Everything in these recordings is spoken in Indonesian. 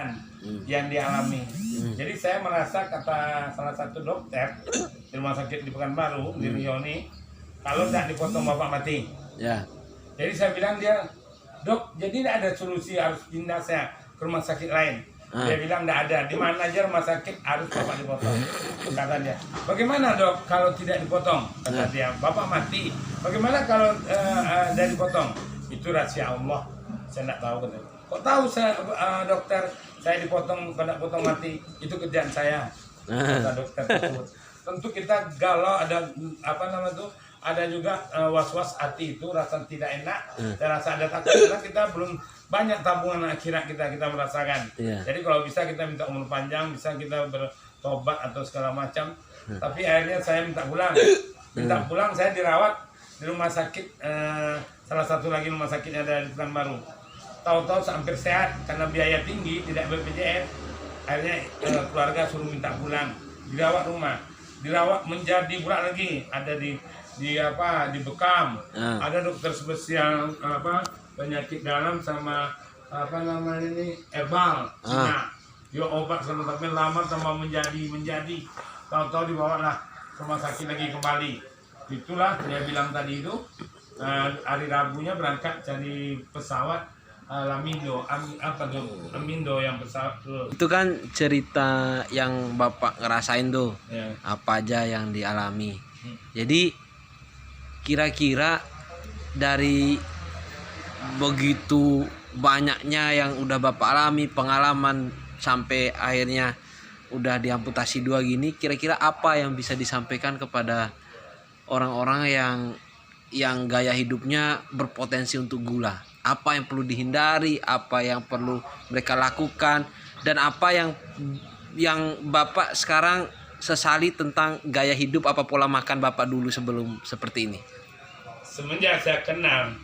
keadaan yang dialami. Jadi saya merasa, kata salah satu dokter di rumah sakit di Pekanbaru, di Rioni, kalau tidak dipotong bapak mati. Ya. Jadi saya bilang dia, dok, jadi tidak ada solusi harus pindah saya ke rumah sakit lain. Dia bilang tidak ada, di mana aja rumah sakit harus bapak dipotong. Kata dia, bagaimana dok kalau tidak dipotong? Kata dia, bapak mati. Bagaimana kalau tidak dipotong? Itu rahasia Allah, saya tidak tahu. Kata. Kok tahu saya, dokter, saya dipotong, tidak potong mati? Itu kerjaan saya, kata dokter tersebut. Tentu kita galau, ada apa nama tuh? Ada juga was-was hati itu, rasa tidak enak, dan rasa ada takut karena kita belum banyak tabungan akhirat kita merasakan. Jadi kalau bisa kita minta umur panjang, bisa kita bertobat atau segala macam. Tapi akhirnya saya minta pulang, saya dirawat di rumah sakit, salah satu lagi rumah sakitnya ada di Pekanbaru. Tahu-tahu hampir sehat karena biaya tinggi, tidak BPJS. Akhirnya keluarga suruh minta pulang, dirawat rumah, dirawat menjadi pula lagi, ada di Bekam, ada dokter spesial penyakit dalam sama apa namanya ini herbal, Cina, dia obat sama tapi lama sama menjadi, tahu-tahu dibawalah rumah sakit lagi kembali. Itulah dia bilang tadi itu hari Rabunya berangkat cari pesawat Lamindo, Amindo yang pesawat tuh. Itu kan cerita yang bapak ngerasain tuh, apa aja yang dialami. Jadi kira-kira dari begitu banyaknya yang udah bapak alami, pengalaman sampai akhirnya udah diamputasi 2 gini, kira-kira apa yang bisa disampaikan kepada orang-orang yang gaya hidupnya berpotensi untuk gula? Apa yang perlu dihindari, apa yang perlu mereka lakukan, dan apa yang bapak sekarang sesali tentang gaya hidup, apa pola makan bapak dulu sebelum seperti ini? Semenjak saya kenal,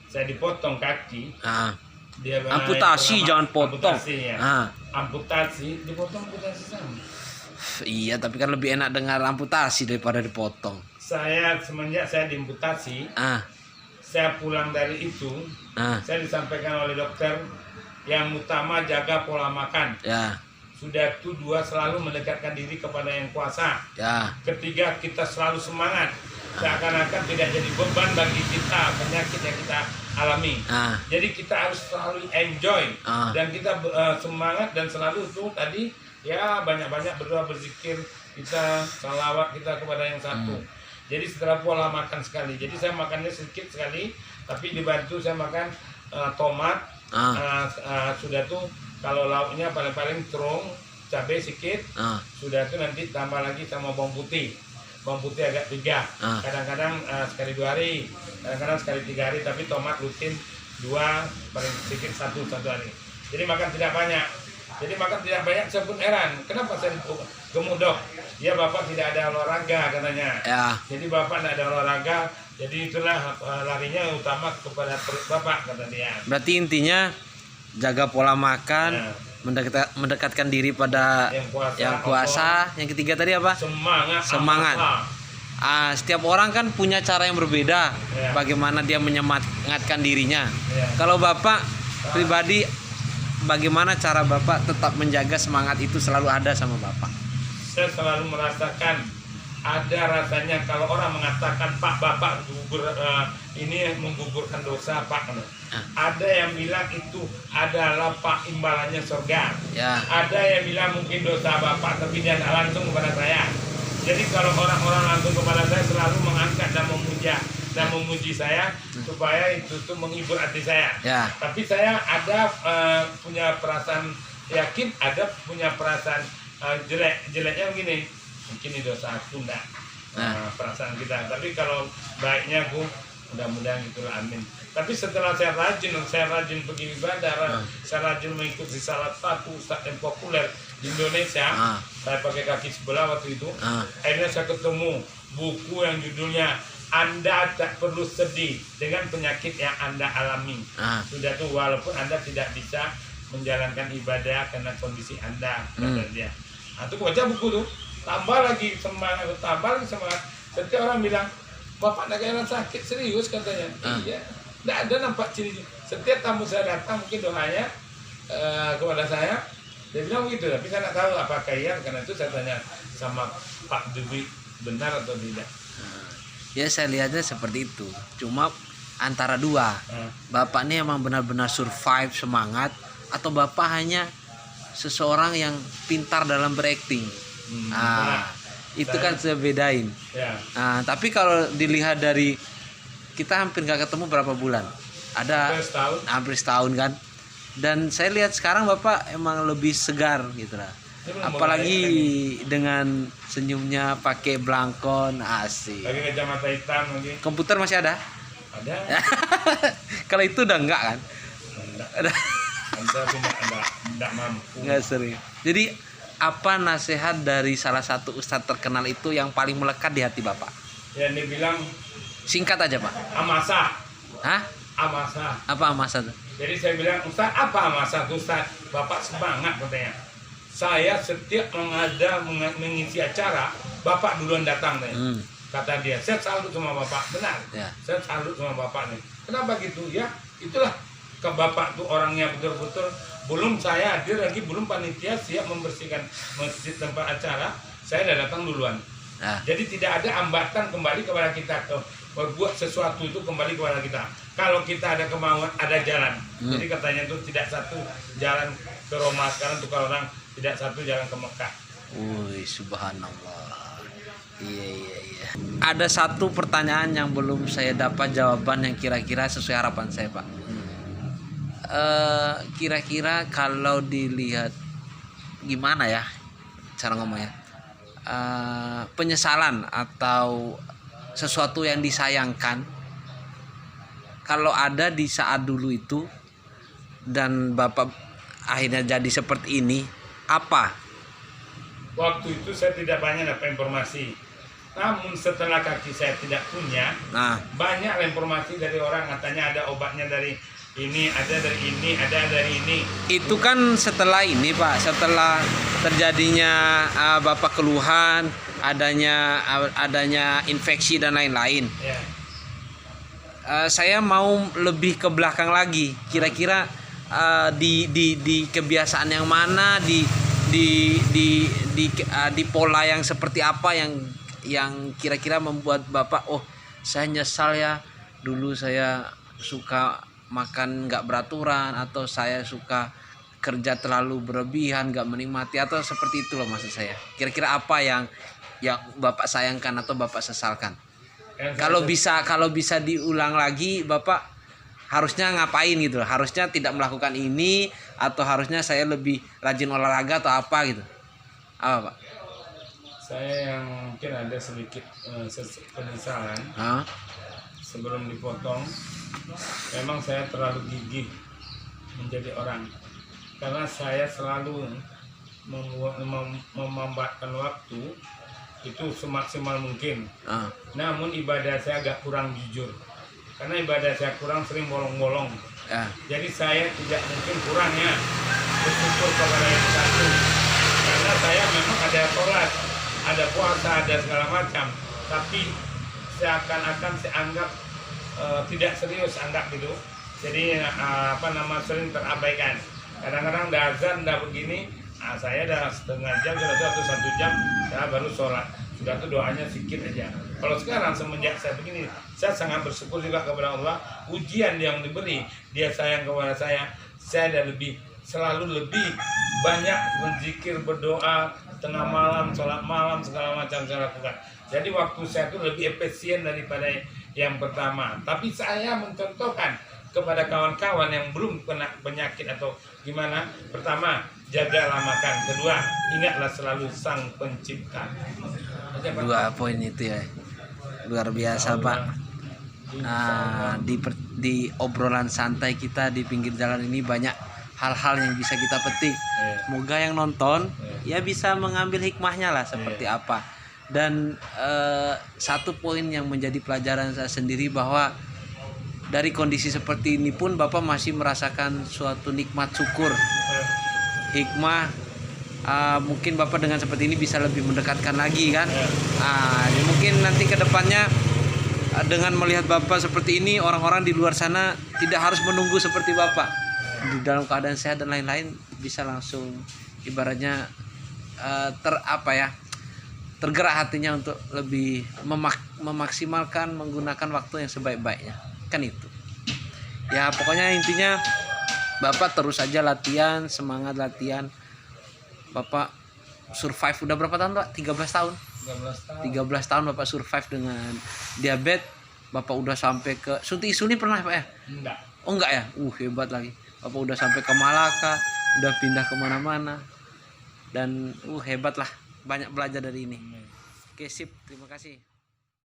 saya dipotong kaki. Dia amputasi, jangan potong. Amputasi, dipotong amputasi sama. Iya, tapi kan lebih enak dengar amputasi daripada dipotong. Semenjak saya diamputasi, saya pulang dari itu, saya disampaikan oleh dokter yang utama jaga pola makan. Sudah itu 2, selalu mendekatkan diri kepada yang kuasa. Ketiga, kita selalu semangat. Seakan-akan tidak jadi beban bagi kita penyakit yang kita alami. Jadi kita harus selalu enjoy dan kita semangat, dan selalu itu tadi ya banyak-banyak berdoa, berzikir, kita salawat kita kepada yang satu. Jadi setelah pola makan sekali. Jadi saya makannya sedikit sekali, tapi dibantu saya makan tomat. Sudah tuh kalau lauknya paling-paling terung, cabai sedikit. Sudah tuh nanti tambah lagi sama bawang putih. Bawang putih agak 3, kadang-kadang sekali 2 hari, kadang-kadang sekali 3 hari, tapi tomat rutin 2, paling sedikit 1 hari. Jadi makan tidak banyak. Jadi makan tidak banyak, saya pun heran, kenapa saya gemuk dok? Ya bapak tidak ada olahraga katanya. Jadi bapak tidak ada olahraga, jadi itulah larinya utama kepada perut bapak, kata dia. Berarti intinya jaga pola makan, mendekatkan diri pada yang kuasa. Yang ketiga tadi apa? Semangat. Setiap orang kan punya cara yang berbeda, bagaimana dia menyemangatkan dirinya. Kalau bapak pribadi, bagaimana cara bapak tetap menjaga semangat itu selalu ada sama bapak? Saya selalu merasakan ada rasanya kalau orang mengatakan Pak bapak ini menggugurkan dosa Pak. Ada yang bilang itu adalah Pak imbalannya surga. Ada yang bilang mungkin dosa bapak tapi dia tidak langsung kepada saya. Jadi kalau orang-orang langsung kepada saya selalu mengangkat dan memuja dan memuji saya supaya itu tuh menghibur hati saya. Tapi saya ada punya perasaan yakin, ada punya perasaan jeleknya begini. Mungkin ini dosa aku enggak, perasaan kita. Tapi kalau baiknya aku mudah-mudahan itulah, amin. Tapi setelah saya rajin pergi ibadah, saya rajin mengikuti salah satu ustadz yang populer di Indonesia. Saya pakai kaki sebelah waktu itu. Akhirnya saya ketemu buku yang judulnya Anda Tak Perlu Sedih dengan Penyakit Yang Anda Alami. Sudah tuh, walaupun Anda tidak bisa menjalankan ibadah karena kondisi Anda, kata dia. Itu baca buku tuh, tambah lagi semangat. Setiap orang bilang, bapak nak kena sakit serius katanya. Iya, tidak ada nampak ciri. Setiap tamu saya datang mungkin doanya kepada saya, Dia bilang begitu, tapi saya nggak tahu apakah iya, karena itu saya tanya sama Pak Dwi benar atau tidak. Ya saya lihatnya seperti itu. Cuma antara dua, bapak ini emang benar-benar survive semangat, atau bapak hanya seseorang yang pintar dalam berakting. Itu kan saya bedain. Ya. Tapi kalau dilihat dari kita hampir nggak ketemu berapa bulan, ada hampir setahun kan. Dan saya lihat sekarang bapak emang lebih segar gitu lah. Apalagi dengan senyumnya pakai belangkon, asik. Pakai kacamata hitam lagi. Komputer masih ada? Ada. Kalau itu udah enggak kan? Enggak. Anda tidak mampu. Enggak sering. Jadi apa nasihat dari salah satu ustadz terkenal itu yang paling melekat di hati bapak? Ya dia bilang Singkat aja pak. amasah. Hah? Amasah. Apa amasah tuh? Jadi saya bilang, Ustaz, apa amasah tuh Ustaz? Bapak semangat katanya. Saya setiap mengisi acara, Bapak duluan datang nih. Kata dia, saya salut sama Bapak. Benar. Ya. Saya salut sama Bapak nih. Kenapa gitu? Ya, itulah ke Bapak tuh orangnya betul-betul. Belum saya hadir lagi, belum panitia siap membersihkan masjid tempat acara, saya udah datang duluan. Nah. Jadi tidak ada hambatan kembali kepada kita berbuat sesuatu itu kembali kepada kita. Kalau kita ada kemauan, ada jalan. Jadi katanya itu tidak satu jalan ke Roma sekarang untuk orang, tidak satu jalan ke Mekah. Wih, subhanallah. Iya. Ada satu pertanyaan yang belum saya dapat jawaban yang kira-kira sesuai harapan saya, Pak. Kira-kira kalau dilihat gimana ya cara ngomongnya, penyesalan atau sesuatu yang disayangkan kalau ada di saat dulu itu dan bapak akhirnya jadi seperti ini, apa? Waktu itu saya tidak banyak dapat informasi. Namun setelah kaki saya tidak punya, banyak informasi dari orang, katanya ada obatnya dari ini, ada dari ini, ada dari ini. Itu kan setelah ini Pak, setelah terjadinya bapak keluhan, adanya infeksi dan lain-lain. Ya. Saya mau lebih ke belakang lagi. Kira-kira di kebiasaan yang mana, di pola yang seperti apa yang kira-kira membuat bapak, oh saya nyesal ya dulu saya suka makan nggak beraturan, atau saya suka kerja terlalu berlebihan, nggak menikmati, atau seperti itu loh maksud saya. Kira-kira apa yang bapak sayangkan atau bapak sesalkan? Kalau bisa diulang lagi, bapak harusnya ngapain gitu? Harusnya tidak melakukan ini, atau harusnya saya lebih rajin olahraga atau apa gitu? Apa Pak? Saya yang mungkin ada sedikit penyesalan. Sebelum dipotong, memang saya terlalu gigih menjadi orang, karena saya selalu memanfaatkan waktu itu semaksimal mungkin. Namun ibadah saya agak kurang jujur, karena ibadah saya kurang, sering bolong-bolong. Jadi saya tidak mungkin kurangnya bersyukur kepada yang satu, karena saya memang ada sholat, ada puasa, ada segala macam, tapi seakan-akan saya anggap tidak serius, anggap gitu. Jadi sering terabaikan. Kadang-kadang udah azan, udah begini, saya udah setengah jam, sudah 1 jam, saya baru sholat. Sudah tuh doanya sedikit aja. Kalau sekarang semenjak saya begini, saya sangat bersyukur juga kepada Allah. Ujian yang diberi, Dia sayang kepada saya udah selalu lebih banyak berzikir, berdoa, tengah malam, sholat malam, segala macam saya lakukan. Jadi waktu saya itu lebih efisien daripada yang pertama. Tapi saya mencontohkan kepada kawan-kawan yang belum kena penyakit atau gimana. Pertama, jagalah makan. Kedua, ingatlah selalu Sang Pencipta. 2 poin itu ya, luar biasa Pak. Di obrolan santai kita di pinggir jalan ini banyak hal-hal yang bisa kita petik. Semoga yang nonton ya bisa mengambil hikmahnya lah seperti apa. Dan satu poin yang menjadi pelajaran saya sendiri, bahwa dari kondisi seperti ini pun Bapak masih merasakan suatu nikmat syukur, hikmah. Mungkin Bapak dengan seperti ini bisa lebih mendekatkan lagi kan. Mungkin nanti ke depannya dengan melihat Bapak seperti ini, orang-orang di luar sana tidak harus menunggu seperti Bapak, di dalam keadaan sehat dan lain-lain bisa langsung ibaratnya tergerak hatinya untuk lebih memaksimalkan menggunakan waktu yang sebaik-baiknya, kan itu ya. Pokoknya intinya Bapak terus aja latihan, semangat latihan. Bapak survive udah berapa tahun Pak? 13 tahun 13 tahun. 13 tahun Bapak survive dengan diabetes. Bapak udah sampai ke suntik insulin pernah Pak ya? Enggak. Oh enggak ya? Hebat lagi. Bapak udah sampai ke Malaka, udah pindah kemana-mana. Dan hebat lah, banyak belajar dari ini. Oke, sip, terima kasih.